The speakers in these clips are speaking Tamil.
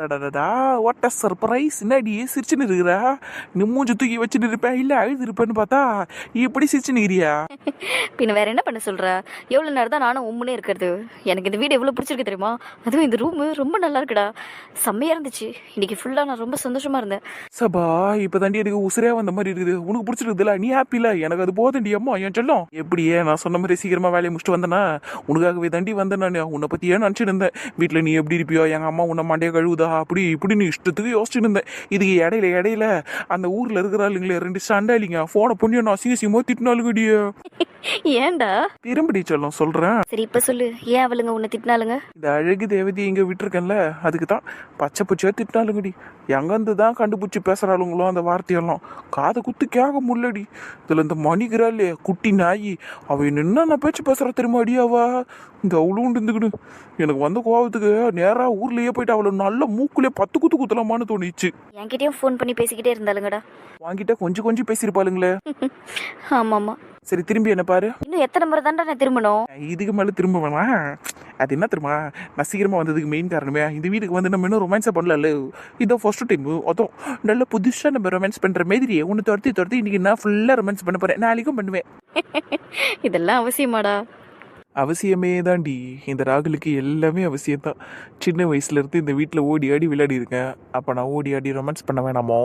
அடடடா, வாட் அ சர்ப்ரைஸ்! என்னடி சிரிச்சுன்னு இருக்கிறா? நீ மூஞ்சி தூக்கி வச்சுட்டு இருப்பேன், இல்லை அழுது இருப்பேன்னு பார்த்தா இப்படி சிரிச்சுன்னு இருக்கிறியா? பின்ன வேற என்ன பண்ண சொல்ற? எவ்வளோ நேரம் தான் நானும் உம்முனே இருக்கிறது. எனக்கு இந்த வீடு எவ்வளோ பிடிச்சிருக்கு தெரியுமா? அதுவும் இந்த ரூமு ரொம்ப நல்லா இருக்குடா. செம்மையாக இருந்துச்சு. இன்னைக்கு ஃபுல்லாக நான் ரொம்ப சந்தோஷமா இருந்தேன். சபா, இப்போ தாண்டி எனக்கு உசுரே வந்த மாதிரி இருக்குது. உனக்கு பிடிச்சிருக்குதுல, நீ ஹாப்பி இல்லை? எனக்கு அது போதண்டி அம்மா, என் சொல்லும். எப்படியே நான் சொன்ன மாதிரி சீக்கிரமா வேலையை முடிச்சுட்டு வந்தேனா? உனக்காகவே தாண்டி வந்தேன். நான் உன்னை பற்றியே நினச்சிட்டு இருந்தேன். வீட்டில் நீ எப்படி இருப்பியோ, எங்கள் அம்மா உன்னை மண்டையை கழுவுதா அப்படி இப்படின்னு இஷ்டத்துக்கு யோசிச்சுட்டு இருந்தேன். இதுக்கு இடையில அந்த ஊரில் இருக்கிறாளுங்களே 2 சண்டாளிங்க ஃபோனை பண்ணி நான் அசிங்கசியமாக திட்டினாலுங்கடிய. ஏன்டா? திரும்படி சொல்லும் சொல்கிறேன். சரி இப்போ சொல்லு, ஏன் அவளுங்க உன்னை திட்டினாலுங்க? இந்த அழகு தேவதி இங்கே விட்டுருக்கேன்ல, அதுக்கு தான் பச்சை பூச்சியாக திட்டினாலுங்கடி. எங்கேருந்து தான் கண்டுபிடிச்சி பேசுகிறாளுங்களோ அந்த வார்த்தையெல்லாம் காதை குத்து கேட்க முள்ளடி. இதில் இந்த மணிக்கிறாள் குட்டி நாயி, அவள் நின்னா நான் பேச்சு பேசுகிறா தெரியுமா அடியாவா? இந்த அவ்வளோ இருந்துக்கிடு. எனக்கு வந்த கோபத்துக்கு நேராக ஊர்லேயே போயிட்டு அவளை நல்ல மூக்குலேயே 10 குத்து குத்தலாமான்னு தோணிச்சு. என்கிட்டயும் ஃபோன் பண்ணி பேசிக்கிட்டே இருந்தாலுங்கடா. வாங்கிட்ட கொஞ்சம் பேசியிருப்பாளுங்களே. ஆமாம்மா. சரி திரும்பி என்ன பாரு. இன்னும் எத்தனை முறை தான்டா நான் திரும்பணும்? இதுக்கு மேலே திரும்ப வேணாம். அது என்ன தெரியுமா, நான் சீக்கிரமாக வந்ததுக்கு மெயின் காரணமே இந்த வீட்டுக்கு வந்து நம்ம இன்னும் ரொமான்ஸை பண்ணல. இதோ ஃபர்ஸ்ட் டைம் அதுவும் நல்ல புதுசாக நம்ம ரொமான்ஸ் பண்ணுற மாதிரி ஒன்று துரத்தி இன்னைக்கு நான் ஃபுல்லாக ரொமான்ஸ் பண்ண போகிறேன். நாளைக்கும் பண்ணுவேன். இதெல்லாம் அவசியமாடா? அவசியமே தாண்டி. இந்த ராகுலுக்கு எல்லாமே அவசியம்தான். சின்ன வயசுலேருந்து இந்த வீட்டில் ஓடி ஆடி விளையாடி இருக்கேன். அப்போ நான் ஓடி ஆடி ரொமான்ஸ் பண்ண வேணாமோ?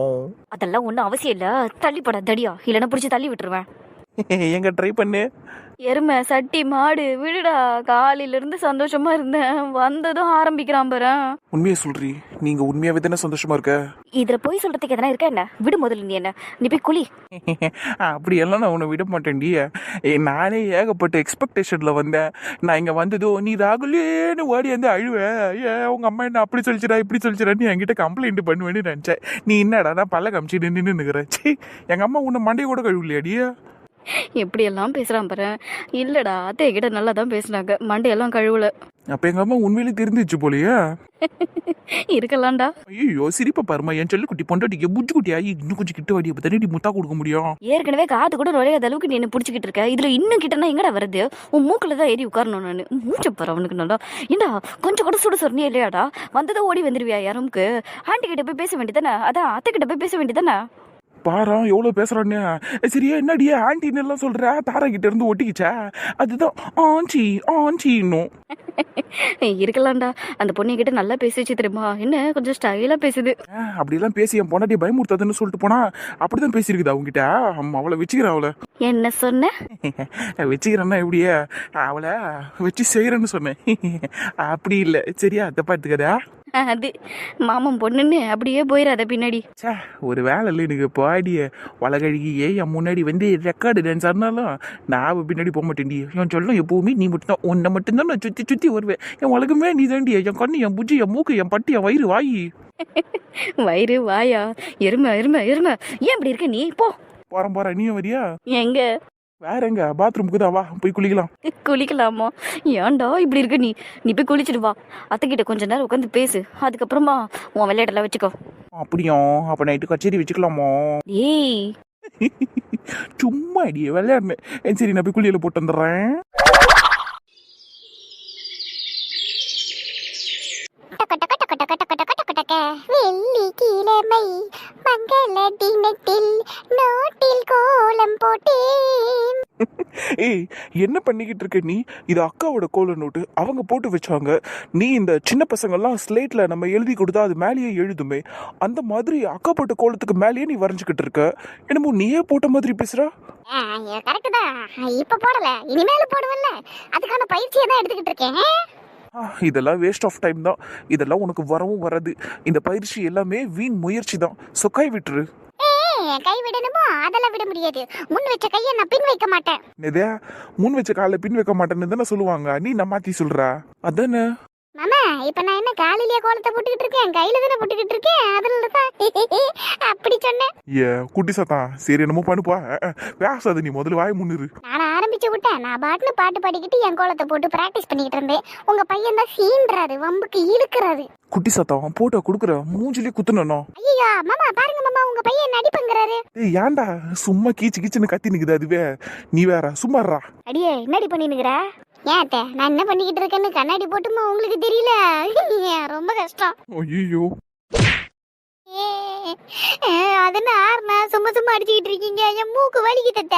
அதெல்லாம் ஒன்றும் அவசியம் இல்லை. தள்ளிப்படா தடியா, இல்லைன்னா பிடிச்சி தள்ளி விட்டுருவேன். எங்க ட்ரை பண்ணு. எருமை சட்டி மாடு விடுடா. காலையில இருந்து சந்தோஷமா இருந்தேன், வந்ததும் ஆரம்பிக்கிறான் பாரு. உண்மையை சொல்றி, நீங்க உண்மையாவே தானே சந்தோஷமா இருக்க? இதுல போய் சொல்றதுக்கு எதனா இருக்கா என்ன? விடு முதல்ல நீ என்ன, நீ போய் குளி. அப்படியெல்லாம் நான் உன்னை விட மாட்டேன்டி. நானே ஏகப்பட்ட எக்ஸ்பெக்டேஷன்ல வந்தேன். நான் இங்க வந்ததோ நீ ராகுலேன்னு ஓடி வந்து அழுவேன். உங்க அம்மா என்ன அப்படி சொல்லிச்சிடா இப்படி சொல்லிச்சிடான்னு என்கிட்ட கம்ப்ளைண்ட் பண்ணுவேன்னு நினைச்சேன். நீ என்னடா நான் பல்ல கமிச்சு நின்று நிற்கிறேன். எங்க அம்மா உன்னை மண்டையை கூட கழுவலையாடியா? எப்படியெல்லாம் பேசுறான் பாரு. இல்லடா, அத்தை கிட்ட நல்லா தான் பேசினாங்க, மண்டையெல்லாம் கழுவுல. அப்ப எங்க அம்மா உண்மையிலே தெரிஞ்சிச்சு போலயே. இருக்கலாம்டா. ஐயோ சிரிப்பா பாருமா, என் செல்ல குட்டி பொண்டாட்டிக்கு புஜ்ஜு குட்டியா இன்னும் கொஞ்சம் கிட்ட வாடி, அப்ப தானே முத்தா கொடுக்க முடியும். ஏற்கனவே காது கூட நுழையாத அளவுக்கு நீ என்ன பிடிச்சிக்கிட்டு இருக்க. இதுல இன்னும் கிட்டனா எங்கடா வருது? உன் மூக்குல தான் ஏறி உட்காரணும் நான். மூச்சு பாரு அவனுக்கு. நல்லா ஏண்டா கொஞ்சம் கூட சுட சொன்னே இல்லையாடா? வந்ததை ஓடி வந்துருவியா யாரும்க்கு? ஆண்டி கிட்ட போய் பேச வேண்டியதானே? அதான் அத்தை கிட்ட போய் பேச வேண்டியதானே? பாரா எவ்வளவு பேசுறான்னு. சரியா என்னடியே ஆன்டின்னு எல்லாம் சொல்ற? தாரா கிட்ட இருந்து ஒட்டிக்கிச்சா? அதுதான் ஆஞ்சி ஆஞ்சின்னும். இருக்கலாம்டா. அந்த பொண்ணு கிட்ட நல்லா பேசிச்சு தெரியுமா? என்ன கொஞ்சம் ஸ்டைலா பேசுது. அப்படிலாம் பேசி என் பொண்டாட்டி பயமுறுத்தாதுன்னு சொல்லிட்டு போனா அப்படிதான் பேசியிருக்குது அவங்ககிட்ட. அவளை வச்சுக்கிறேன். அவளை என்ன சொன்ன? வச்சுக்கிறேன்னா எப்படியே அவளை வச்சு செய்யறேன்னு சொன்னேன். அப்படி இல்லை சரியா? தப்பா எடுத்துக்கதா? அது மாமன் பொண்ணுன்னு அப்படியே போயிடாத பின்னாடி. சே ஒரு வேலை இல்லை எனக்கு. பாடிய வளகழுகியே என் முன்னாடி வந்து ரெக்கார்டு டான்ஸ் ஆடினாலும் நான் பின்னாடி போக மாட்டேன்டி. என் சொல்லும் எப்பவுமே நீ மட்டும்தான். உன்னை மட்டும்தான் நான் சுற்றி வருவேன். என் உலகமே நீ தாண்டி. என் கண்ணு, என் புஜ்ஜி, என் மூக்கு, என் பட்டு, என் வயிறு, வாயி. வயிறு வாயா? எருமை எருமை எருமை. ஏன் இப்படி இருக்க நீ? போ. போறேன். நீயும் வரியா? எங்க? வேற எங்க? பாத்ரூமுக்கு தான். வா போய் குளிக்கலாம். குளிக்கலாமா? ஏன்டா இப்படி இருக்க நீ? நீ போய் குளிச்சுட்டு வா. அத்தைக்கிட்ட கொஞ்ச நேரம் உட்காந்து பேசு, அதுக்கப்புறமா உன் விளையாடலாம் வச்சுக்கோ. அப்படியும் அப்ப நைட்டு கச்சேரி வச்சுக்கலாமோ? ஏய் சும்மா அடியே விளையாடுனேன். சரி நான் போய் குளியல போட்டு வந்துடுறேன். வெள்ளிக்கிழமை மங்கள தினத்தில் நோட்டில் கோலம் போட்டேன். ஏய் என்ன பண்ணிக்கிட்டு இருக்க நீ? இது அக்காவோட கோல நோட்டு, அவங்க போட்டு வச்சாங்க. நீ இந்த சின்ன பசங்கள்லாம் ஸ்லேட்ல நம்ம எழுதி கொடுத்தா அது மேலேயே எழுதுமே, அந்த மாதிரி அக்கா போட்ட கோலத்துக்கு மேலேயே நீ வரைஞ்சுக்கிட்டு இருக்க. என்னமோ நீயே போட்ட மாதிரி பேசுற. கரெக்ட் தான். இப்ப போடல, இனிமேல போடுவல்ல. அதுக்கான பயிற்சியை தான் எடுத்துக்கிட்டு இருக்கேன். இதெல்லாம் வேஸ்ட் ஆஃப் டைம் தான். இதெல்லாம் உனக்கு வரவும் வராது. இந்த பயிற்சி எல்லாமே வீண் முயற்சி தான். சொக்காய் விட்டுரு. கை விடணுமோ? அதெல்லாம் விட முடியாது. முன் வச்ச கையை நான் பின் வைக்க மாட்டேன். இதே முன் வச்ச காலை பின் வைக்க மாட்டேன்னு தானே சொல்லுவாங்க. நீ நான் மாத்தி சொல்ற அதானே? மாமா இப்ப நான் என்ன காலையிலேயே கோலத்தை போட்டுக்கிட்டு இருக்கேன்? கையில தானே போட்டுக்கிட்டு இருக்கேன். அதனாலதான் அப்படி சொன்னேன். குட்டி சத்தான். சரி என்னமோ பண்ணுப்பா. பேசாது, நீ முதல்ல வாய் முன்னிரு. நான் ஆரம்பிச்சு விட்டேன். நான் பாட்டுன்னு பாட்டு பாடிக்கிட்டு என் கோலத்தை போட்டு பிராக்டிஸ் பண்ணிக்கிட்டு இருந்தேன். உங்க பையன் தான் சீன்றாரு, வம்புக்கு இழுக்கிறாரு. குட்டி சத்தம் போட்டோ குடுக்குற மூஞ்சிலே குத்துனோம். ஐயோ மாமா பாருங்க மாமா, உங்க பையன் நடிப்புங்கிறாரு. ஏய் ஏன்டா சும்மா கீச்சுன்னு கத்தி நிக்குது? அதுவே நீ வேற சும்மாறா. அடியே என்னடி பண்ணினுங்கிற? ஏன் நான் என்ன பண்ணிக்கிட்டு இருக்கேன்னு கண்ணாடி போட்டுமா உங்களுக்கு தெரியல? ரொம்ப கஷ்டம். ஐயோ அது நார்னா சும்மா சும்மா அடிச்சுக்கிட்டு இருக்கீங்க, என் மூக்கு வலிக்குதத்த.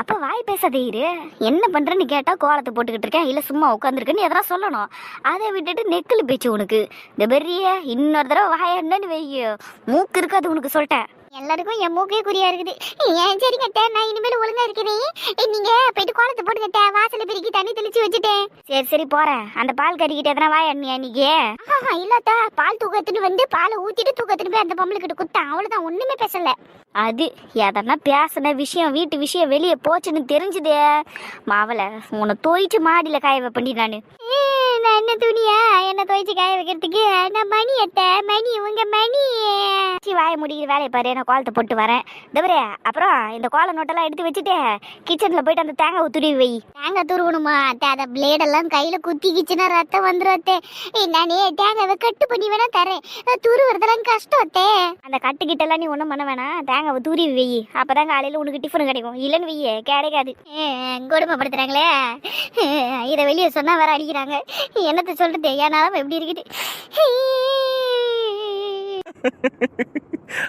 அப்ப வாய் பேசாதே இரு. என்ன பண்றேன்னு கேட்டா கோலத்தை போட்டுக்கிட்டு இருக்கேன், இல்ல சும்மா உட்காந்துருக்கேன்னு எதனா சொல்லணும். அதை விட்டுட்டு நெக்கில் பேச்சு உனக்கு. இந்த பெரிய இன்னொரு தடவை வாய என்னன்னு வெய்ய மூக்கு இருக்காது உனக்கு சொல்லிட்டேன். எல்லாருக்கும் என் மூக்கே குறியா இருக்குது. ஏன் சரிங்கட்ட, நான் இனிமேல் ஒழுங்கா இருக்கிறேன். நீங்க போயிட்டு கோலத்தை போட்டுக்கிட்ட, வாசல பெருக்கி தண்ணி தெளிச்சு வச்சுட்டேன். சரி சரி போறேன். அந்த பால் கறிக்கிட்ட எதனா வாய எண்ணியா இன்னைக்கு? இல்லாத்தா, பால் தூக்கத்துன்னு வந்து பாலை ஊத்திட்டு தூக்கத்துன்னு போய் அந்த பொம்பளை கிட்ட குத்தான், அவ்வளவுதான், ஒண்ணுமே பேசல. அது எதனா பேசின விஷயம் வீட்டு விஷயம் வெளியே போச்சுன்னு தெரிஞ்சுதே மாவளை உன்னை தோயிச்சு மாடியில காய வைப்பண்டி நானு. நான் என்ன துணியா என்ன துவைச்சு காய வைக்கிறதுக்கு? நான் மணி எத்த மணி, உங்க மணி. வாய முடிக்கிற வேலையை பாரு, நான் கோலத்தை போட்டு வரேன். தவிர அப்புறம் இந்த கோல நோட்டெல்லாம் எடுத்து வச்சுட்டு கிச்சன்ல போயிட்டு அந்த தேங்காய் துருவி வை. தேங்காய் துருவணுமா அத்தை? அதை பிளேடெல்லாம் கையில குத்திக்கிச்சுன்னா ரத்தம் வந்துடும் அத்தை. நானே தேங்காவை கட்டு பண்ணி வேணா தரேன், துருவுறதெல்லாம் கஷ்டம் அத்தை. அந்த கட்டுக்கிட்டெல்லாம் நீ ஒன்றும் பண்ண வேணாம், தேங்காவை துருவி வை. அப்பதான் காலையில உனக்கு டிஃபன் கிடைக்கும், இல்லைன்னு வையே கிடைக்காது. கொடுமைப்படுத்துறாங்களே, இதை வெளியே சொன்னா வேற அடிக்கிறாங்க. என்னத்த சொல்றது, ஏனாலும் எப்படி இருக்குது.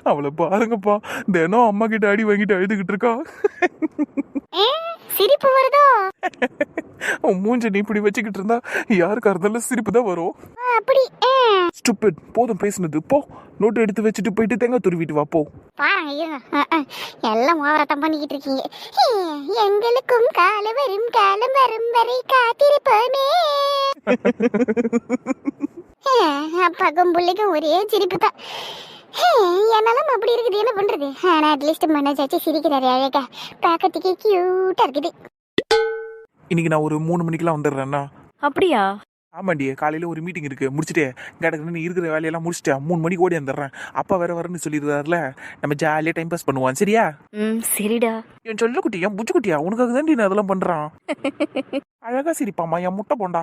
அவளை பாருங்கப்பா, தினம் அம்மா கிட்ட அடி வாங்கிட்டு அழுதுகிட்டு இருக்கா. சிரிப்பு வருதோ? உன் மூஞ்ச நீ இப்படி வச்சுக்கிட்டு இருந்தா யாருக்கா இருந்தாலும் சிரிப்பு தான் வரும். அப்படி ஸ்டூபிட், போதும் பேசுனது, போ. நோட்டு எடுத்து வச்சுட்டு போயிட்டு தேங்காய் துருவிட்டு வா, போ. பாருங்க இருங்க, எல்லாம் ஓவரத்தம் பண்ணிக்கிட்டு இருக்கீங்க. எங்களுக்கும் காலம் வரும், காலம் வரும் வரை காத்திருப்போமே. அப்பாக்கும் பிள்ளைக்கும் ஒரே சிரிப்பு தான். என்னாலும் அப்படி இருக்குது, என்ன பண்றது? ஆனா அட்லீஸ்ட் மனசாச்சு சிரிக்கிறாரு, அழகா பார்க்கறதுக்கு கியூட்டா இருக்குது. இன்னைக்கு நான் ஒரு 3 மணிக்கெல்லாம் வந்துடுறேன்னா. அப்படியா? ஆமாண்டி, காலையில ஒரு மீட்டிங் இருக்கு, முடிச்சுட்டு கிடக்குன்னு நீ இருக்கிற வேலையெல்லாம் முடிச்சுட்டு 3 மணிக்கு ஓடி வந்துடுறேன். அப்பா வேற வரன்னு சொல்லிடுறாருல, நம்ம ஜாலியா டைம் பாஸ் பண்ணுவான், சரியா? சரிடா. என் சொல்ல குட்டி, என் புச்சு குட்டியா, உனக்காக தான் நான் அதெல்லாம் பண்றான். அழகா சிரிப்பாமா என் முட்டை போண்டா.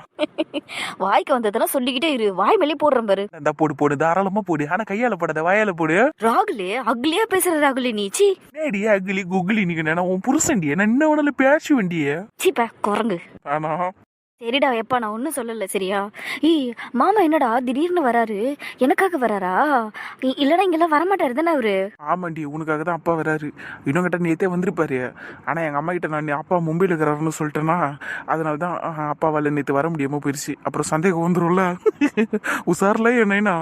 வாய்க்கு வந்ததெல்லாம் சொல்லிக்கிட்டே இரு, வாய் மேலே போடுறேன் பாரு. இந்த போடு போடு, தாராளமா போடு, ஆனா கையால போடாத, வாயால போடு. ராகுலே அக்லியா பேசுற ராகுலே நீச்சி. நேடியா அகிலி குகிலி, நீங்க என்ன உன் புருஷன்டிய, நான் என்ன உடனே பேசி வண்டிய. சீப்பா குரங்கு. ஆனா சரிடா எப்பா, நான் ஒன்றும் சொல்லலை சரியா? மாமா என்னடா திடீர்னு வராரு, எனக்காக வராரா? இல்லைடா இங்கெல்லாம் வரமாட்டாரு தானே அவரு? ஆமாண்டி, உனக்காக தான் அப்பா வராரு. இன்னும் கிட்ட நேத்தே வந்திருப்பாரு. ஆனா எங்க அம்மா கிட்ட நான் அப்பா மும்பையில் இருக்கிறாருன்னு சொல்லிட்டேன்னா, அதனால தான் அப்பாவால் நேற்று வர முடியாம போயிடுச்சு. அப்புறம் சந்தேகம் வந்துரும்ல. உசார்ல என்னன்னா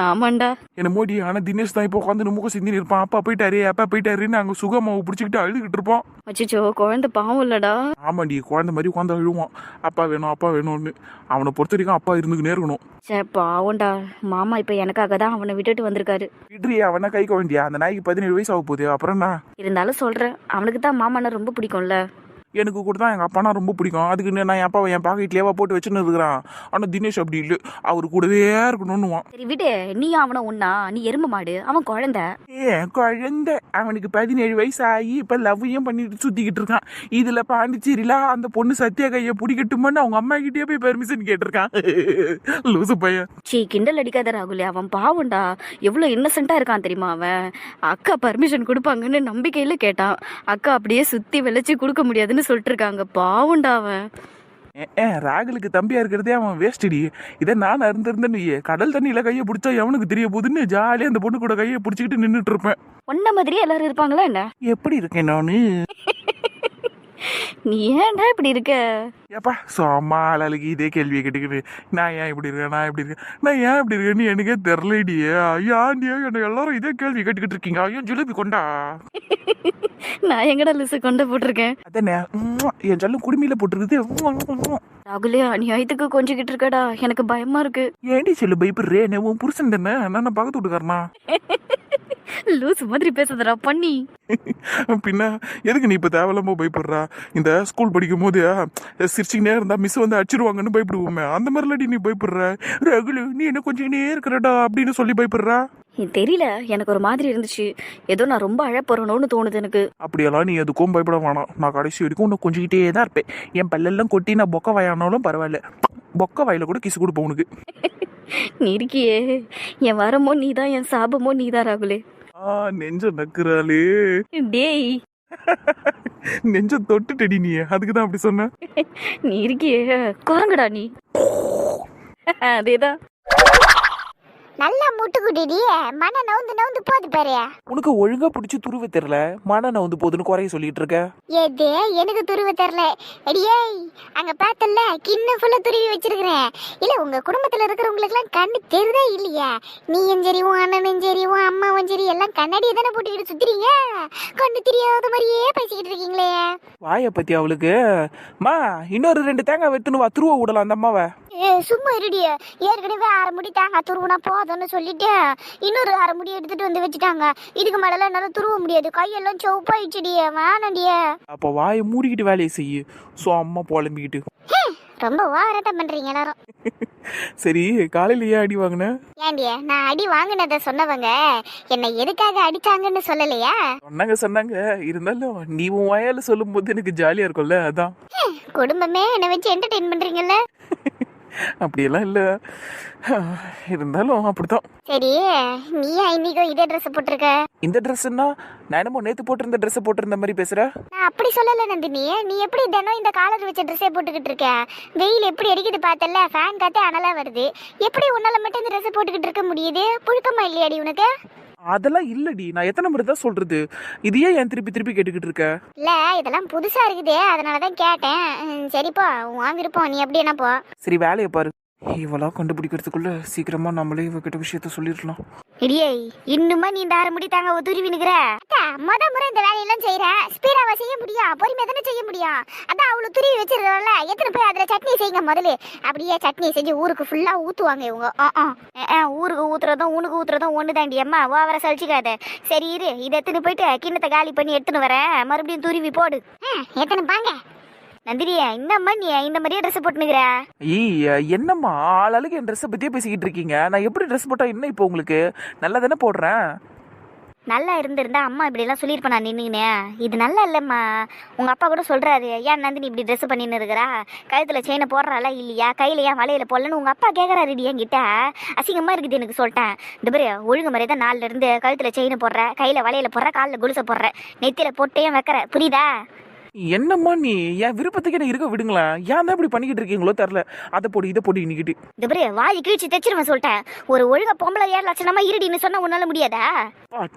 ஆமாண்டா என்ன மோடி. ஆனா தினேஷ் தான் இப்போ உட்காந்து முக சிந்தி இருப்பான். அப்பா போயிட்டாரு, அப்பா போயிட்டாருன்னு அங்க சுகமாவை பிடிச்சிக்கிட்டு அழுதுகிட்டு இருப்பான். அச்சோ, குழந்தை பாவம் இல்லடா. ஆமாண்டி, குழந்தை மாதிரி உட்காந்து அழுவான், அப்பா வேணும் அப்பா வேணும்னு. அவனை பொறுத்த வரைக்கும் அப்பா இருந்துக்கிட்டே இருக்கணும். சே பாவம்டா, மாமா இப்ப எனக்காக தான் அவனை விட்டுட்டு வந்திருக்காரு. விட்ரியா, அவனா கைக்க வேண்டியா? அந்த நாய்க்கு 17 வயசு ஆக போகுது. அப்புறம் என்ன? இருந்தாலும் சொல்றேன், அவனுக்கு தான் மாமானா ரொம்ப பிடிக்கும்ல. எனக்கு கூட தான் எங்கள் அப்பானா ரொம்ப பிடிக்கும். அதுக்கு நான் என் அப்பாவை என் பாக்கெட்லேயே போட்டு வச்சுன்னு இருக்கிறான். ஆனால் தினேஷ் அப்படி இல்லை, அவர் கூடவே இருக்கணும்னுவான். சரி விடு, நீ அவனை ஒன்னா, நீ எறும்பு மாடு, அவன் குழந்தை. குழந்தை அவனுக்கு 17 வயசு ஆகி இப்போ லவ்வையும் பண்ணிட்டு சுற்றிக்கிட்டு இருக்கான். இதில் பாண்டிச்சேரியில அந்த பொண்ணு சத்யா கையை பிடிக்கட்டுமான்னு அவங்க அம்மா கிட்டே போய் பெர்மிஷன் கேட்டிருக்கான். லூசு பையன். சீ, கிண்டல் அடிக்காத ராகுலே, அவன் பாவம்டா. எவ்வளோ இன்னசென்ட்டா இருக்கான் தெரியுமா அவன்? அக்கா பர்மிஷன் கொடுப்பாங்கன்னு நம்பிக்கையில கேட்டான். அக்கா அப்படியே சுத்தி விளைச்சி கொடுக்க முடியாதுன்னு சொல்லிட்டு இருக்காங்க. பாவண்டா அவன். ராகுலுக்கு தம்பியா இருக்கிறதே அவன் வேஸ்டடி. இதை நான் இருந்திருந்தேன்னு கடல் தண்ணியில கையை பிடிச்சா எவனுக்கு தெரிய போகுதுன்னு ஜாலியா அந்த பொண்ணு கூட கையை பிடிச்சிக்கிட்டு நின்றுட்டு இருப்பேன். உன்ன மாதிரியே எல்லாரும் இருப்பாங்களா என்ன? எப்படி இருக்கேன் நானு? நீ ஏன்டா இப்படி இருக்க? ஏப்பா சும்மா ஆளாளுக்கு இதே கேள்வியை கேட்டுக்கிட்டு நான் ஏன் இப்படி இருக்கேன், நான் இப்படி இருக்கேன், நான் ஏன் இப்படி இருக்கேன்னு எனக்கே தெரிலடியே. ஐயாண்டியா என்ன எல்லாரும் இதே கேள்வி கேட்டுக்கிட்டு இருக்கீங்க. ஐயோ ஜிலேபி கொண்டா. நான் எங்கடா லிசு கொண்ட போட்டிருக்கேன்? அதானே என் சொல்லும் குடுமையில போட்டுருக்குது. ராகுலே, அநியாயத்துக்கு கொஞ்சிக்கிட்டு இருக்கடா, எனக்கு பயமா இருக்கு. ஏண்டி சொல்லு பயப்படுறே? உன் புருஷன் தானே, நான் பக்கத்து விட்டுக்காரனா? லூசு மாதிரி பேசுறா பண்ணி. பின்ன எதுக்கு நீ இப்ப தேவையில்லாம பயப்படுறா? இந்த ஸ்கூல் படிக்கும் போது சிரிச்சுக்கினே இருந்தா மிஸ் வந்து அடிச்சிருவாங்கன்னு பயப்படுவோமே, அந்த மாதிரிலாடி நீ பயப்படுற? ரகுலு நீ என்ன கொஞ்சம் இருக்கிறடா அப்படின்னு சொல்லி பயப்படுறா? தெரியல, எனக்கு ஒரு மாதிரி இருந்துச்சு. ஏதோ நான் ரொம்ப அழப்போறணும்னு தோணுது எனக்கு. அப்படியெல்லாம் நீ எதுக்கும் பயப்பட வேணாம். நான் கடைசி வரைக்கும் உன்னை கொஞ்சிக்கிட்டே தான் இருப்பேன். என் பல்லெல்லாம் கொட்டி நான் பொக்க வாயானாலும் பரவாயில்ல, பொக்க வாயில கூட கிசு கொடுப்பேன் உனக்கு. நீ இருக்கியே, என் வரமோ நீதான், என் சாபமோ நீதான் ராகுலே. நெஞ்ச நக்குறாளே. டேய், நெஞ்ச தொட்டுட்டடி நீ, அதுக்குதான் அப்படி சொன்ன. நீ இருக்கியே குரங்குடா நீ. அதேதான். நல்லா முட்டுக்குட்டி மன நவுந்து நவுந்து போது பாரு. உனக்கு ஒழுங்கா பிடிச்சி துருவ தெரியல, மன நான் வந்து போதுன்னு குறைய சொல்லிட்டு இருக்க. எது எனக்கு துருவ தெரியல. அடியே அங்க பார்த்தல கிண்ண ஃபுல்லா துருவி வச்சிருக்கிறேன். இல்ல உங்க குடும்பத்துல இருக்கிறவங்களுக்கு எல்லாம் கண்ணு தெரியுதா இல்லையா? நீயும் சரி உன் அண்ணனும் சரி உன் அம்மாவும் சரி எல்லாம் கண்ணாடியை தானே போட்டுக்கிட்டு சுத்துறீங்க. கண்ணு தெரியாத மாதிரியே பேசிக்கிட்டு இருக்கீங்களே. வாய பத்தி அவளுக்கு மா இன்னொரு 2 தேங்காய் வெத்துன்னு வா, துருவ விடலாம் அந்த அம்மாவை. சும்மா இருடிய. ஏற்கனவே 6 முடி தேங்காய் துருவுனா போதும்னு சொல்லிட்டு இன்னொரு 6 முடி எடுத்துட்டு வந்து வச்சுட்டாங்க. இதுக்கு மேல என்னால துருவ முடியாது, கையெல்லாம் சவுப்பாயிடுச்சுடிய. வேணாண்டிய. அப்ப வாயை மூடிக்கிட்டு வேலையை செய்யு. சோ அம்மா புலம்பிக்கிட்டு. ரொம்ப ஓவரா பண்றீங்க எல்லாரும். சரி காலையில ஏன் அடி வாங்கின? ஏண்டிய நான் அடி வாங்கினதை சொன்னவங்க என்னை எதுக்காக அடிச்சாங்கன்னு சொல்லலையா? சொன்னாங்க. இருந்தாலும் நீ உன் வாயால சொல்லும் போது எனக்கு ஜாலியா இருக்கும்ல, அதான். குடும்பமே என்னை வச்சு என்டர்டெயின் பண்றீங்கல்ல. அப்படியெல்லாம் இல்ல, இருந்தாலும் அப்படித்தான். சரி நீயா இன்னைக்கும் இதே ட்ரெஸ் போட்டிருக்க? இந்த ட்ரெஸ்ன்னா நான் என்னமோ நேத்து போட்டிருந்த ட்ரெஸ் போட்டிருந்த மாதிரி பேசுற. நான் அப்படி சொல்லல நந்தினி. நீ எப்படி தினம் இந்த காலர் வச்ச ட்ரெஸ்ஸே போட்டுக்கிட்டு இருக்க? வெயில் எப்படி அடிக்குது பார்த்தல, ஃபேன் காத்தே அனலா வருது. எப்படி உன்னால மட்டும் இந்த ட்ரெஸ் போட்டுக்கிட்டு இருக்க முடியுது? புழுக்கமா இல்லையாடி உனக்கு? அதெல்லாம் இல்லடி, நான் எத்தனை முறை தான் சொல்றது, இதையே ஏன் திருப்பி திருப்பி கேட்டுக்கிட்டு இருக்க? இல்ல இதெல்லாம் புதுசா இருக்குதே, அதனாலதான் கேட்டேன். சரிப்பா உன் விருப்பம், நீ எப்படி என்ன போ. சரி வேலையை பாரு. இவளா கண்டுபிடிக்கிறதுக்குள்ள சீக்கிரமா நம்மளே இவகிட்ட விஷயத்த சொல்லிடலாம். இடியே இன்னுமா நீ இந்த 6 முடி தாங்க துருவி நிக்கிற? முத முறை இந்த வேலையெல்லாம் செய்யறேன். ஸ்பீடாவா செய்ய முடியும்? பொறுமையா தானே செய்ய முடியும். அதான் அவ்வளவு துருவி வச்சிருக்கோம்ல, எத்தனை போய் அதுல சட்னி செய்யுங்க முதல்ல. அப்படியே சட்னி செஞ்சு ஊருக்கு ஃபுல்லா ஊத்துவாங்க இவங்க. ஊருக்கு ஊத்துறதும் உனக்கு ஊத்துறதும் ஒண்ணு தாண்டி. அம்மா ஓவர சலிச்சுக்காத. சரி இரு, இதை எடுத்துன்னு போயிட்டு கிண்ணத்தை காலி பண்ணி எடுத்துன்னு வரேன். மறுபடியும் துருவி போடு. எத்தனை பாங்க நந்தினியா, என்னம்மா நீ இந்த மாதிரியே ட்ரெஸ் போட்டுனுக்குற? என்னம்மா ஆளாளுக்கு என் ட்ரெஸ்ஸை பத்தியே பேசிக்கிட்டு இருக்கீங்க. நான் எப்படி ட்ரெஸ் போட்டா என்ன இப்போ உங்களுக்கு? நல்லா தானே போடுறேன். நல்லா இருந்திருந்தா அம்மா இப்படி எல்லாம் சொல்லியிருப்பேன் நான் நின்னுங்கண்ணே. இது நல்லா இல்லைம்மா. உங்க அப்பா கூட சொல்றாரு, ஏன் நந்தினி இப்படி ட்ரெஸ் பண்ணின்னு இருக்கிறா, கழுத்துல செயினை போடுறாளா இல்லையா, கையில ஏன் வலையில போடலன்னு உங்க அப்பா கேட்கறாருடி என்கிட்ட. அசிங்கமா இருக்குது எனக்கு சொல்லிட்டேன். இந்த மாதிரி ஒழுங்கு மாதிரி தான் 4ல இருந்து கழுத்துல செயினை போடுற, கையில வலையில போடுற, காலில் கொலுசை போடுற, நெத்தியில போட்டையும் வைக்கிற, புரியுதா? என்னம்மா நீ என் விருப்பத்துக்கு என்ன இருக்க விடுங்களேன். ஏன் தான் இப்படி பண்ணிக்கிட்டு இருக்கீங்களோ தெரியல. அதை போட்டு இதை போட்டு இன்னிக்கிட்டு இந்த மாதிரி வாய் கீழ்ச்சி தைச்சிருவேன் சொல்லிட்டேன். ஒரு ஒழுங்கா பொம்பளை 7 லட்சணமா இருடின்னு சொன்னா உன்னால முடியாதா?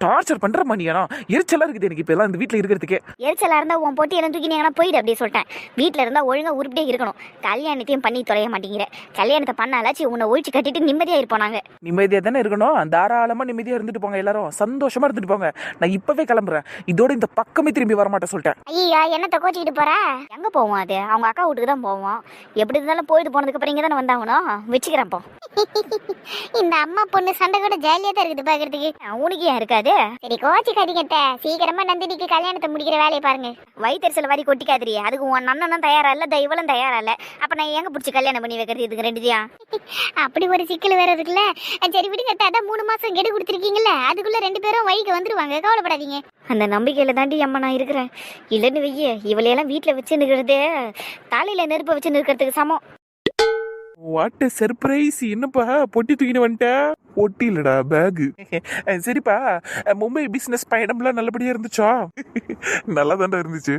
டார்ச்சர் பண்ற மணியானா எரிச்சலா இருக்குது எனக்கு இப்ப எல்லாம் இந்த வீட்டுல இருக்கிறதுக்கே. எரிச்சலா இருந்தா உன் போட்டி எல்லாம் தூக்கி நீங்க போயிடு அப்படியே சொல்லிட்டேன். வீட்டுல இருந்தா ஒழுங்கா உருப்படியே இருக்கணும். கல்யாணத்தையும் பண்ணி தொலைய மாட்டேங்கிற. கல்யாணத்தை பண்ணாலாச்சு உன்னை ஒழிச்சு கட்டிட்டு நிம்மதியா இருப்போம். நிம்மதியா தானே இருக்கணும். தாராளமா நிம்மதியா இருந்துட்டு போங்க, எல்லாரும் சந்தோஷமா இருந்துட்டு போங்க. நான் இப்பவே கிளம்புறேன். இதோட இந்த பக்கமே திரும்பி வரமாட்டேன் சொல்லிட்டேன். ஐயா என்னத்த கோச்சிக்கிட்டு போற? எங்க போவோம்? அது அவங்க அக்கா வீட்டுக்கு தான் போவோம். எப்படி இருந்தாலும் போயிட்டு போனதுக்கு அப்புறம் இங்க தானே வந்தாங்கணும். வச்சுக்கிறேன் போ. இந்த அம்மா பொண்ணு சண்டை கூட ஜாலியா தான் இருக்குது பாக்குறதுக்கு. உனக்கு ஏன் இருக்காது? சரி கோச்சிக்காதீங்க. சீக்கிரமா நந்தினிக்கு கல்யாணத்தை முடிக்கிற வேலையை பாருங்க. வயிற்றுல வாரி கொட்டிக்காதிரி. அதுக்கு உன் அண்ணனும் தயாரா இல்ல, இவளும் தயாரா இல்ல. அப்ப நான் எங்க பிடிச்சி கல்யாணம் பண்ணி வைக்கிறது இதுக்கு 2 அப்படி ஒரு சிக்கல் வேற இருக்குல்ல. சரி விடுங்க. அதான் 3 மாசம் கெடு கொடுத்துருக்கீங்கல்ல, அதுக்குள்ள 2 பேரும் வழிக்கு வந்துருவாங்க, கவலைப்படாதீங்க. அந்த நம்பிக்கையில தாண்டி அம்மா நான் இருக்கிறேன். இல்லைன்னு வெய்ய இவளையெல்லாம் வீட்டுல வச்சு நிற்கிறது தலையில நெருப்ப வச்சு நிற்கிறதுக்கு சமம். What surprise! என்னப்பா பொட்டி தூக்கின்னு வந்துட்ட? பொட்டி இல்லடா பேகு. சரிப்பா, மும்பை பிசினஸ் பயணம்லாம் நல்லபடியா இருந்துச்சா? நல்லா தாண்டா இருந்துச்சு.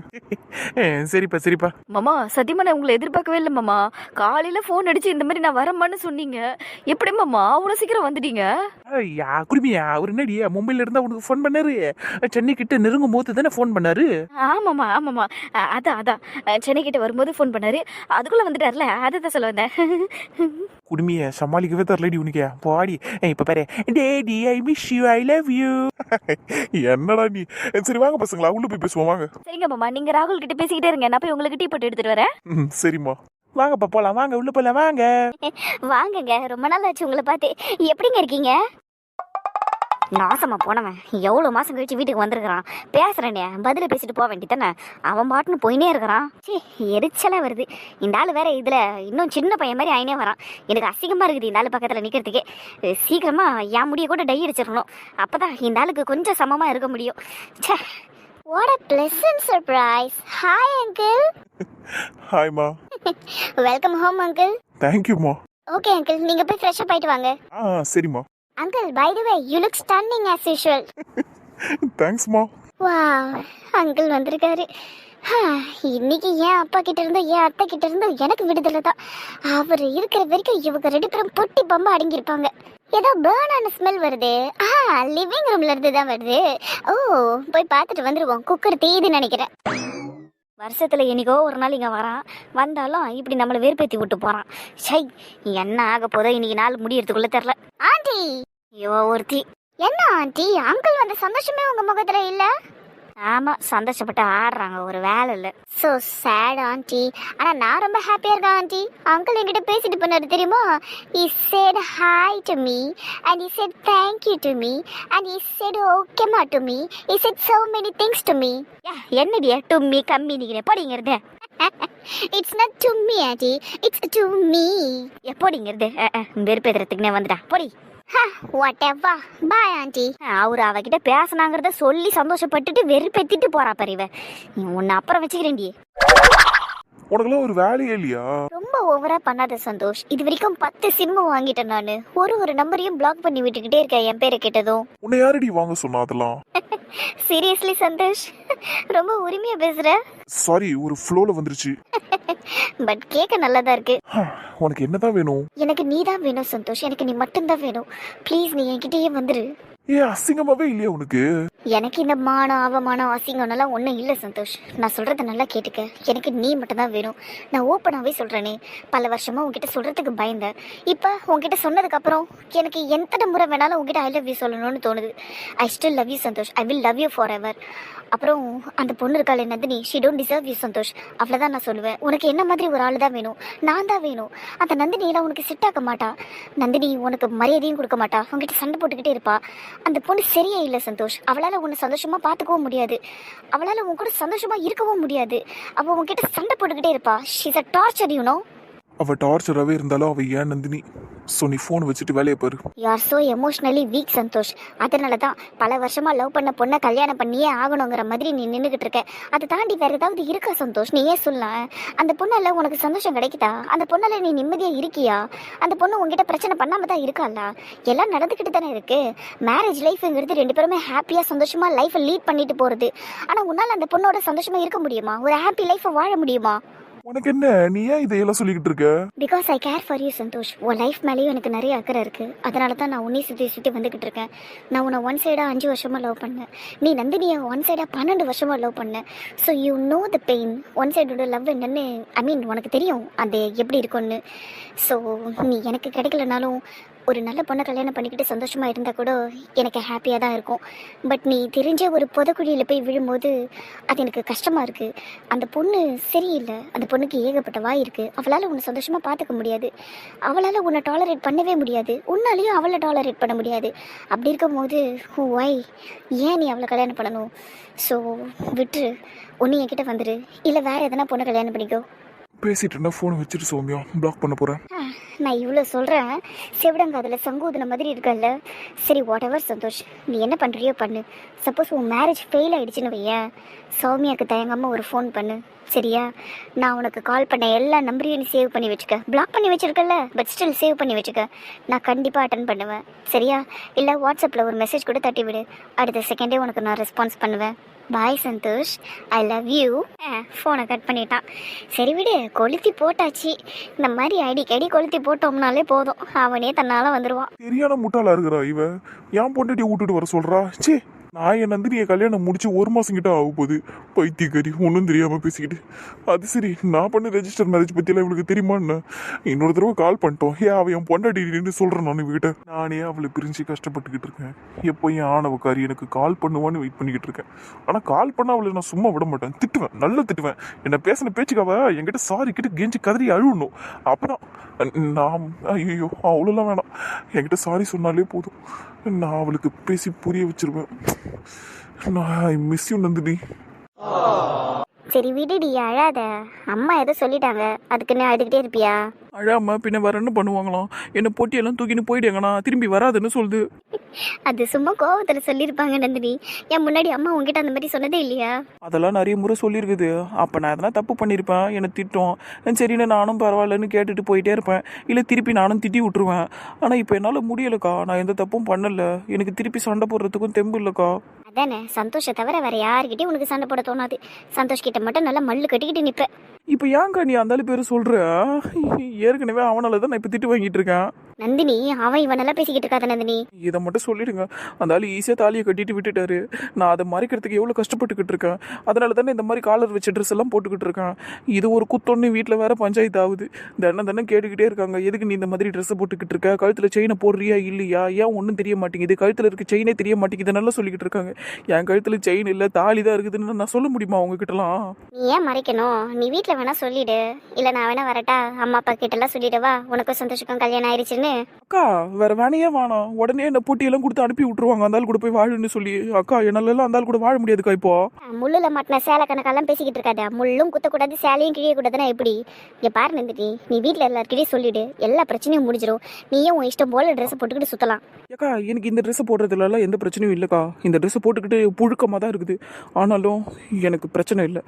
சரிப்பா. மாமா சத்தியமா நான் உங்களை எதிர்பார்க்கவே இல்லை மாமா. காலையில ஃபோன் அடிச்சு இந்த மாதிரி நான் வரமான்னு சொன்னீங்க. எப்படி மாமா அவ்வளோ சீக்கிரம் வந்துட்டீங்க? குருமியா அவர் என்னடி மும்பைல இருந்தா உனக்கு ஃபோன் பண்ணாரு? சென்னை கிட்ட நெருங்கும் போது தானே ஃபோன் பண்ணாரு. ஆமாம்மா அதான் சென்னை கிட்ட வரும்போது ஃபோன் பண்ணாரு. அதுக்குள்ள வந்துட்டார்ல, அதை தான் சொல்ல வந்தேன். குடுமிய சமாளிக்கவே தரலடி உனக்கு. பாடி இப்ப பாரு, daddy I miss you, I love you. என்னடா நீ? சரி வாங்க பசங்களா, உள்ள போய் பேசுவோம் வாங்க. சரிங்க மாமா, நீங்க ராகுல் கிட்ட பேசிக்கிட்டே இருங்க, நான் போய் உங்களுக்கு டீ போட்டு எடுத்துட்டு வரேன். சரிம்மா வாங்கப்பா போலாம், வாங்க உள்ள போலாம் வாங்க. வாங்குங்க, ரொம்ப நாள் ஆச்சு உங்களை பார்த்து. எப்படிங்க இருக்கீங்க? நாசமா போனவன் எவ்வளவு மாசம் கழிச்சு வீட்டுக்கு வந்திருக்கிறான். பேசுறேனே பதில பேசிட்டு போக வேண்டியதானே. அவன் பாட்டுன்னு போயினே இருக்கிறான். எரிச்சலா வருது. இந்த ஆள் வேற இதுல இன்னும் சின்ன பையன் மாதிரி ஆயினே வரான். எனக்கு அசிங்கமா இருக்குது இந்த ஆள் பக்கத்துல நிக்கிறதுக்கே. சீக்கிரமா என் முடிய கூட டை அடிச்சிடணும். அப்பதான் இந்த ஆளுக்கு கொஞ்சம் சமமா இருக்க முடியும். What a pleasant surprise. Hi uncle. Hi ma. Welcome home uncle. Thank you ma. Okay uncle, நீங்க போய் ஃப்ரெஷ் அப் ஆயிட்டு வாங்க. சரிமா. Uncle, by the way, you look stunning as usual. Thanks ma. Wow, uncle வந்திருக்காரு. இன்னைக்கு என் அப்பா கிட்ட இருந்தும் என் அத்தை கிட்ட இருந்தும் எனக்கு விடுதலை தான். அவர் இருக்கிற வரைக்கும் இவங்க 2 பேரும் பொட்டி பம்பா அடங்கியிருப்பாங்க. ஏதோ பேர்னான ஸ்மெல் வருது. லிவிங் ரூம்ல இருந்து தான் வருது. ஓ, போய் பார்த்துட்டு வந்துருவோம். குக்கர் தீயுதுன்னு நினைக்கிறேன். வருஷத்துல என்னைக்கோ ஒரு நாள் இங்க வரான், வந்தாலும் இப்படி நம்மளை வெறுப்பேத்தி விட்டு போறான். சை, என்ன ஆக போதோ இன்னைக்கு நாள் முடியறதுக்குள்ள தெரியல. ஆண்டி, ஐயோ ஒருத்தி. என்ன ஆண்டி, அங்கிள் வந்த சந்தோஷமே உங்க முகத்துல இல்ல? ஆமா, சந்தோஷப்பட்டு ஆடுறாங்க, ஒரு வேலை இல்ல. So sad aunty. ஆனா நான் ரொம்ப ஹாப்பியா இருக்கேன் ஆண்டி. அங்கிள் என்கிட்ட பேசிட்டு பண்ணாரு தெரியுமா? he said hi to me and he said thank you to me and he said okay ma to me. he said so many things to me. என்னடியா டும்மி கம்மி நீங்க எப்படிங்கிறது? it's not to me auntie, it's to me. எப்படிங்கிறது? வெறுப்பேத்துறதுக்குனே வந்துடா போடி. whatever, bye auntie. அவரு அவகிட்ட பேசினாங்கிறத சொல்லி சந்தோஷப்பட்டுட்டு வெறுப்பேத்திட்டு போறா பாரு. உன்னை அப்புறம் வச்சுக்கிறேன்டி. உனக்குலாம் ஒரு வேலையே இல்லையா? ரொம்ப ஓவரா பண்ணாத சந்தோஷ். இது வரைக்கும் 10 சிம் வாங்கிட்டேன் நானு. ஒரு நம்பரையும் பிளாக் பண்ணி விட்டுக்கிட்டே இருக்கேன் என் பேரை கேட்டதும். உன்னை யாரடி வாங்க சொன்னா அதெல்லாம்? சீரியஸ்லி சந்தோஷ், ரொம்ப உரிமையா பேசுற. சாரி, ஒரு ஃப்ளோல வந்துருச்சு. பட் கேட்க நல்லாதான் இருக்கு. உனக்கு என்னதான் வேணும்? எனக்கு நீ தான் வேணும் சந்தோஷ். எனக்கு நீ மட்டும்தான் வேணும். ப்ளீஸ் நீ என்கிட்டயே வந்துரு. அசிங்கமாவே இல்லையா உனக்கு? எனக்கு இந்த மானம் அவமானம் அசிங்கம்லாம் ஒன்றும் இல்லை சந்தோஷ். நான் சொல்கிறத நல்லா கேட்டுக்க. எனக்கு நீ மட்டும் தான் வேணும். நான் ஓப்பனாகவே சொல்கிறேனே, பல வருஷமாக உங்ககிட்ட சொல்கிறதுக்கு பயந்தேன். இப்போ உங்ககிட்ட சொன்னதுக்கப்புறம் எனக்கு எத்தனை முறை வேணாலும் உங்ககிட்ட ஐ லவ் யூ சொல்லணும்னு தோணுது. I still love you Santhosh. I will love you forever. அப்புறம் அந்த பொண்ணு இருக்காள் Nandini, she don't deserve you Santhosh. அவ்வளோதான் நான் சொல்லுவேன். உனக்கு என்ன மாதிரி ஒரு ஆள் தான் வேணும். நான் தான் வேணும். அந்த நந்தினியெல்லாம் உனக்கு செட் ஆக மாட்டா. நந்தினி உனக்கு மரியாதையும் கொடுக்க மாட்டா. உங்ககிட்ட சண்டை போட்டுக்கிட்டே இருப்பா. அந்த பொண்ணு சரியே இல்லை சந்தோஷ். அவளால் உன்னை சந்தோஷமா பார்த்துக்கவும் முடியாது. அவளால் உன் கூட சந்தோஷமா இருக்கவும் முடியாது. அவள் உன்கிட்ட சண்டை போட்டுக்கிட்டே இருப்பா. She's a torture you know. அவ டார்ச்சராகவே இருந்தாலும் அவ ஏன் நந்தினி? ஸோ நீ ஃபோன் வச்சுட்டு வேலையை பாரு. You are so emotionally weak Santhosh. அதனால தான் பல வருஷமாக லவ் பண்ண பொண்ணை கல்யாணம் பண்ணியே ஆகணுங்கிற மாதிரி நீ நின்றுக்கிட்டு இருக்க. அதை தாண்டி வேறு ஏதாவது இருக்கா சந்தோஷ்? நீ ஏன் சொல்ல? அந்த பொண்ணால் உனக்கு சந்தோஷம் கிடைக்குதா? அந்த பொண்ணால் நீ நிம்மதியாக இருக்கியா? அந்த பொண்ணு உங்ககிட்ட பிரச்சனை பண்ணாமல் தான் இருக்காளா? எல்லாம் நடந்துக்கிட்டு தானே இருக்குது. மேரேஜ் லைஃப்ங்கிறது 2 பேருமே ஹாப்பியாக சந்தோஷமாக லைஃப்பை லீட் பண்ணிட்டு போகிறது. ஆனால் உன்னால் அந்த பொண்ணோட சந்தோஷமாக இருக்க முடியுமா? ஒரு ஹாப்பி லைஃப்பை வாழ முடியுமா? உனக்கு என்ன? நீ ஏன் இதையெல்லாம் சொல்லிக்கிட்டு இருக்க? Because I care for you Santhosh. உன் லைஃப் மேலேயும் எனக்கு நிறைய அக்கறை இருக்குது. அதனால தான் நான் உன்னை சுற்றி வந்துக்கிட்டு இருக்கேன். நான் உன்னை ஒன் சைடாக 5 வருஷமாக லவ் பண்ணேன். நீ நந்தினியை ஒன் சைடாக 12 வருஷமாக லவ் பண்ணேன். So you know the pain. One சைடோட லவ் என்னன்னு உனக்கு தெரியும் அது எப்படி இருக்கும்னு. ஸோ நீ எனக்கு கிடைக்கலனாலும் ஒரு நல்ல பொண்ணை கல்யாணம் பண்ணிக்கிட்டு சந்தோஷமாக இருந்தால் கூட எனக்கு ஹாப்பியாக தான் இருக்கும். பட் நீ தெரிஞ்ச ஒரு புதக்குழியில் போய் விழும்போது அது எனக்கு கஷ்டமாக இருக்குது. அந்த பொண்ணு சரியில்லை. அந்த பொண்ணுக்கு ஏகப்பட்ட வாய் இருக்குது. அவளால் உன்னை சந்தோஷமாக பார்த்துக்க முடியாது. அவளால் உன்னை டாலரேட் பண்ணவே முடியாது. உன்னாலையும் அவளை டாலரேட் பண்ண முடியாது. அப்படி இருக்கும்போது ஒய் ஏன் நீ அவளை கல்யாணம் பண்ணணும்? ஸோ விட்டுரு. ஒன்று என்கிட்ட வந்துடு, இல்லை வேறு எதனா பொண்ணை கல்யாணம் பண்ணிக்கோ. பேசிட்டு இருந்தா ஃபோனை வச்சுட்டு சௌமியா பிளாக் பண்ண போறேன். நான் இவ்வளோ சொல்கிறேன், செவிடங்காதில் சங்கூதுன மாதிரி இருக்கல்ல. சரி வாட் எவர் சந்தோஷ், நீ என்ன பண்ணுறியோ பண்ணு. சப்போஸ் உன் மேரேஜ் ஃபெயில் ஆகிடுச்சின்னு வையேன், சௌமியாவுக்கு தயங்காமல் ஒரு ஃபோன் பண்ணு சரியா? நான் உனக்கு கால் பண்ண எல்லா நம்பரையும் நீ சேவ் பண்ணி வச்சுக்க. பிளாக் பண்ணி வச்சுருக்கல, பட் ஸ்டில் சேவ் பண்ணி வச்சுக்க. நான் கண்டிப்பாக அட்டன் பண்ணுவேன் சரியா? இல்லை வாட்ஸ்அப்பில் ஒரு மெசேஜ் கூட தட்டி விடு. அடுத்த செகண்டே உனக்கு நான் ரெஸ்பான்ஸ் பண்ணுவேன். பாய் சந்தோஷ், ஐ லவ் யூ. ஃபோனை கட் பண்ணிட்டான். சரி விடு, கொளுத்தி போட்டாச்சு. இந்த மாதிரி அடிக்கடி கொளுத்தி போட்டோம்னாலே போதும், அவனே தன்னால் வந்துடுவான். சரியான முட்டாளா இருக்கிறா இவ. ஏன் பொண்டாட்டியை விட்டுட்டு வர சொல்றா? சே, நான் என் நந்தினியை கல்யாணம் முடிச்சு 1 மாசம் கிட்ட ஆக போகுது. பைத்தியக்காரி, ஒன்றும் தெரியாம பேசிக்கிட்டு. அது சரி, நான் பண்ண ரெஜிஸ்டர் மேரேஜ் பற்றியெல்லாம் இவளுக்கு தெரியுமான்னு இன்னொரு தடவை கால் பண்ணிட்டோம். அவன் என் பொண்டாட்டின்னு சொல்கிறேன். நான் இவகிட்ட நானே அவளை பிரிஞ்சு கஷ்டப்பட்டுக்கிட்டு இருக்கேன். எப்போ என் ஆணவக்காரி எனக்கு கால் பண்ணுவான்னு வெயிட் பண்ணிக்கிட்டு இருக்கேன். ஆனால் கால் பண்ண அவளை நான் சும்மா விட மாட்டேன். திட்டுவேன், நல்லா திட்டுவேன். என்னை பேசின பேச்சுக்காவ என்கிட்ட சாரி கிட்ட கெஞ்சி கதறி அழுவணும். அப்போதான் நான் ஐயோ அவ்வளோலாம் வேணாம், என்கிட்ட சாரி சொன்னாலே போதும். நான் அவளுக்கு பேசி புரிய வச்சிருவேன். நான் ஐ மிஸ் யூ நந்தினி. சரி விடுடி, அழாத. அம்மா எதோ சொல்லிட்டாங்க, அதுக்குன்னு அழுதுகிட்டே இருப்பியா? அழாம பின்ன வேற என்ன பண்ணுவாங்களாம்? என்னை பொட்டியெல்லாம் தூக்கின்னு போயிடுங்கண்ணா, திரும்பி வராதுன்னு சொல்லுது. அது சும்மா கோவத்தில் சொல்லியிருப்பாங்க நந்தினி. என் முன்னாடி அம்மா உங்ககிட்ட அந்த மாதிரி சொன்னதே இல்லையா? அதெல்லாம் நிறைய முறை சொல்லியிருக்குது. அப்போ நான் எதனா தப்பு பண்ணியிருப்பேன், என்னை திட்டம். சரின்னு நானும் பரவாயில்லன்னு கேட்டுட்டு போயிட்டே இருப்பேன். இல்லை திருப்பி நானும் திட்டி விட்டுருவேன். ஆனால் இப்போ என்னால் முடியலக்கா. நான் எந்த தப்பும் பண்ணலை. எனக்கு திருப்பி சண்டை போடுறதுக்கும் தெம்பு இல்லைக்கா. அதானே, சந்தோஷத்தை தவிர வேற யாருக்கிட்டையும் உனக்கு சண்டை போட தோணாது. சந்தோஷ் கிட்ட மட்டும் நல்லா மல்லு கட்டிக்கிட்டு நிப்ப. இப்போ ஏன்க்கா நீ அந்த பேர் சொல்ற? ஏற்கனவே அவனால தான் நான் இப்போ திட்டு வாங்கிட்டு இருக்கேன். நந்தினி, அவன் இவனெல்லாம் பேசிக்கிட்டு இருக்காத நந்தினி. இதை மட்டும் சொல்லிடுங்க. அந்த ஆள் ஈஸியாக தாலியை கட்டிட்டு விட்டுட்டாரு. நான் அதை மறைக்கிறதுக்கு எவ்வளோ கஷ்டப்பட்டுக்கிட்டு இருக்கேன். அதனால தானே இந்த மாதிரி காலர் வச்ச ட்ரெஸ் எல்லாம் போட்டுக்கிட்டு இருக்கேன். இது ஒரு குத்தொன்னு வீட்டில் வேற பஞ்சாயத்து ஆகுது. தினம் கேட்டுக்கிட்டே இருக்காங்க, எதுக்கு நீ இந்த மாதிரி ட்ரெஸ்ஸை போட்டுக்கிட்டு இருக்க, கழுத்தில் செயினை போடுறியா இல்லையா, ஏன் ஒன்றும் தெரிய மாட்டேங்குது, கழுத்தில் இருக்க செயினே தெரிய மாட்டேங்குது நல்லா சொல்லிக்கிட்டு இருக்காங்க. என் கழுத்தில் செயின் இல்லை, தாலி தான் இருக்குதுன்னு நான் சொல்ல முடியுமா அவங்ககிட்டலாம்? நீ ஏன் மறைக்கணும்? நீ வீட்டில் வேணா சொல்லிடு, இல்லை நான் வேணா வரட்டா, அம்மா அப்பா கிட்டலாம் சொல்லிடுவா உனக்கும் சந்தோஷக்கும் கல்யாணம் ஆயிடுச்சுன்னு. அக்கா வேற வேணையே வேணாம், உடனே என்ன போட்டியெல்லாம் கொடுத்து அனுப்பி விட்டுருவாங்க அந்த ஆள் கூட போய் வாழுன்னு சொல்லி. அக்கா என்னால அந்த ஆள் கூட வாழ முடியாதுக்கா. இப்போ முள்ளுல மாட்டின சேலை கணக்கெல்லாம் பேசிக்கிட்டு இருக்காத. முள்ளும் குத்தக்கூடாது, சேலையும் கிழிய கூடாதுன்னா எப்படி? இங்க பாரு நந்தினி, நீ வீட்டில் எல்லாருக்கிட்டையும் சொல்லிடு, எல்லா பிரச்சனையும் முடிஞ்சிடும். நீயும் உன் இஷ்டம் போல ட்ரெஸ் போட்டுக்கிட்டு சுத்தலாம். ஏக்கா எனக்கு இந்த ட்ரெஸ் போடுறதுலாம் எந்த பிரச்சனையும் இல்லைக்கா. இந்த ட்ரெஸ் போட்டுக்கிட்டு புழுக்கமாக தான் இருக்குது. ஆனாலும் எனக்கு பிரச்சனை இல்லை.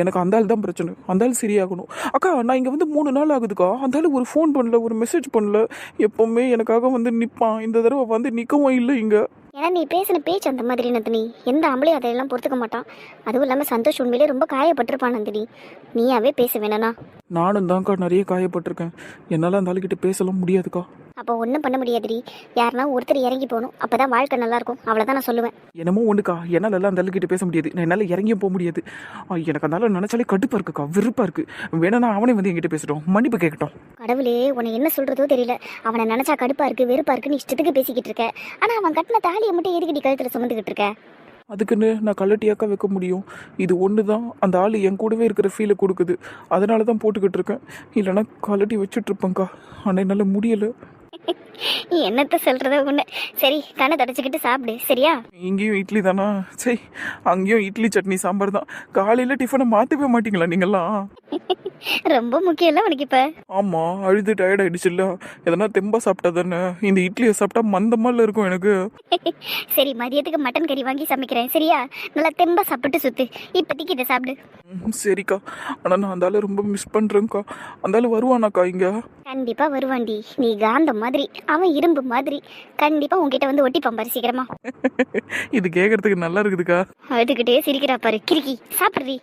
எனக்கு அந்த ஆள் தான் பிரச்சனை. அந்த ஆள் சரியாகணும். அக்கா நான் இங்கே வந்து 3 நாள் ஆகுதுக்கா. அந்த ஆள் ஒரு ஃபோன் பண்ணல, ஒரு மெசேஜ் பண்ணல. எப்பவுமே எனக்காக வந்து நிற்பான். இந்த தடவை வந்து நிற்கவும் இல்லை இங்கே. ஏன்னா நீ பேசின பேச்சு அந்த மாதிரி நந்தினி. எந்த ஆம்பளையும் அதையெல்லாம் பொறுத்துக்க மாட்டான். அதுவும் இல்லாமல் சந்தோஷ் உண்மையிலே ரொம்ப காயப்பட்டிருப்பான் நந்தினி. நீயாவே பேச வேணா. நானும் தான்க்கா நிறைய காயப்பட்டிருக்கேன். என்னால் அந்த ஆளுக்கிட்ட பேசலாம் முடியாதுக்கா. அப்போ ஒன்றும் பண்ண முடியாதுடி. யாருன்னா ஒருத்தர் இறங்கி போகணும், அப்போ தான் வாழ்க்கை நல்லாயிருக்கும். அவ்வளோதான் நான் சொல்லுவேன். என்னமோ ஒன்றுக்கா, என்னால் எல்லாம் அந்த ஆளுக்கிட்ட பேச முடியாது. நான் என்னால் இறங்கியும் போக முடியாது. எனக்கு அந்த ஆளை நினச்சாலே கடுப்பாக இருக்குக்கா, வெறுப்பாக இருக்குது. வேணா அவனே வந்து என்கிட்ட பேசட்டும், மன்னிப்பு கேட்கட்டும். கடவுளே, உன்னை என்ன சொல்கிறதோ தெரியல. அவனை நினச்சா கடுப்பாக இருக்குது, வெறுப்பாக இருக்குன்னு இஷ்டத்துக்கு பேசிக்கிட்டு இருக்க. ஆனால் அவன் கட்டின தாலியை மட்டும் எதுக்கடி கழுத்தில் சுமந்துக்கிட்டு இருக்க? அதுக்குன்னு நான் கள்ளட்டியாக்கா வைக்க முடியும்? இது ஒன்று தான் அந்த ஆள் என் கூடவே இருக்கிற ஃபீலை கொடுக்குது. அதனால தான் போட்டுக்கிட்டு இருக்கேன். இல்லைன்னா கள்ளட்டி வச்சுட்டு இருப்பேங்க்கா. ஆனால் என்னால் முடியலை. என்னத்த சொல்கிறத ஒன்று. சரி, கண்ணை தொடச்சிக்கிட்டு சாப்பிடு, சரியா? இங்கேயும் இட்லி தானா? சரி, அங்கேயும் இட்லி சட்னி சாம்பார் தான். காலையில் டிஃபனை மாற்றவே மாட்டீங்களா நீங்கள்லாம்? ரொம்ப முக்கியம் இல்லை உனக்கு இப்போ? ஆமாம், அழுது டயர்ட் ஆகிடுச்சுல்ல. எதனா தெம்பா சாப்பிட்டா தானே. இந்த இட்லியை சாப்பிட்டா மந்தமாக இருக்கும் எனக்கு. சரி, மதியத்துக்கு மட்டன் கறி வாங்கி சமைக்கிறேன், சரியா? நல்லா தெம்பா சாப்பிட்டு சுத்து. இப்போதைக்கு இதை சாப்பிடு. சரிக்கா. ஆனால் நான் அந்த ஆளை ரொம்ப மிஸ் பண்ணுறேங்க்கா. அந்த ஆள் வருவானாக்கா இங்கே? கண்டிப்பாக வருவாண்டி. நீ காந்தம் மாதிரி, அவன் இரும்பு மாதிரி. கண்டிப்பாக உங்ககிட்ட வந்து ஒட்டி பாரு சீக்கிரமா. இது கேட்கறதுக்கு நல்லா இருக்குதுக்கா. அழுதுகிட்டே சிரிக்கிறா பாரு கிறுக்கி. சாப்பிட்றி.